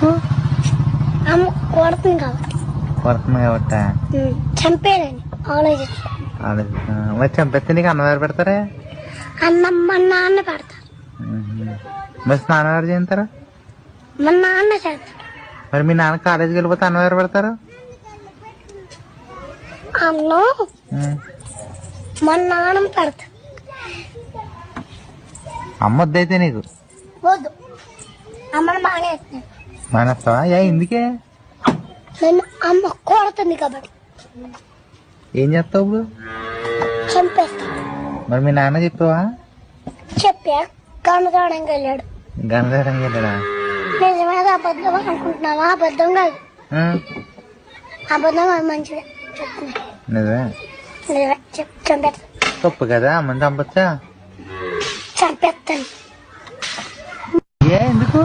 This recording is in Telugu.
ఎందుకు? అమ్మ కొడుతుంది కాబట్టి. కొడుతుంది కాబట్టి చంపేయాలని మరి చంపేస్తే నీకు అన్నం ఎవరు పెడతారా? అన్నం మా నాన్న పెడతారు. మరి స్నానం ఎవరు చేస్తారు? మా నాన్న చేస్తాడు. మరి మీ నాన్న కాలేజీకి వెళ్ళిపోతే అన్నం ఎవరు పెడతారు? అన్నం మా నాన్న పెడతాడు. అమ్మ వద్దయితే నీకు? వద్దు, అమ్మని బాగా వేస్తున్నాను. మానేస్తావా? ఎందుకే? నన్ను అమ్మ కొడుతుంది కాబట్టి. ఏం చేస్తావు ఇప్పుడు? చంపేస్తాను. మరి మీ నాన్న చెప్పావా? చెప్పా, గణదడానికి వెళ్ళాడు. గణదడానికి వెళ్ళాడా? నిజమేద అబద్ధం అనుకుంటున్నావా? అబద్ధం కాదు, అబద్ధం కాదు, మంచిదే చెప్తున్నా. నిజమే. నిజమే, చంపేస్తాను. తప్పు కదా, అమ్మని చంపచ్చా? చంపేస్తాను. ఎందుకు?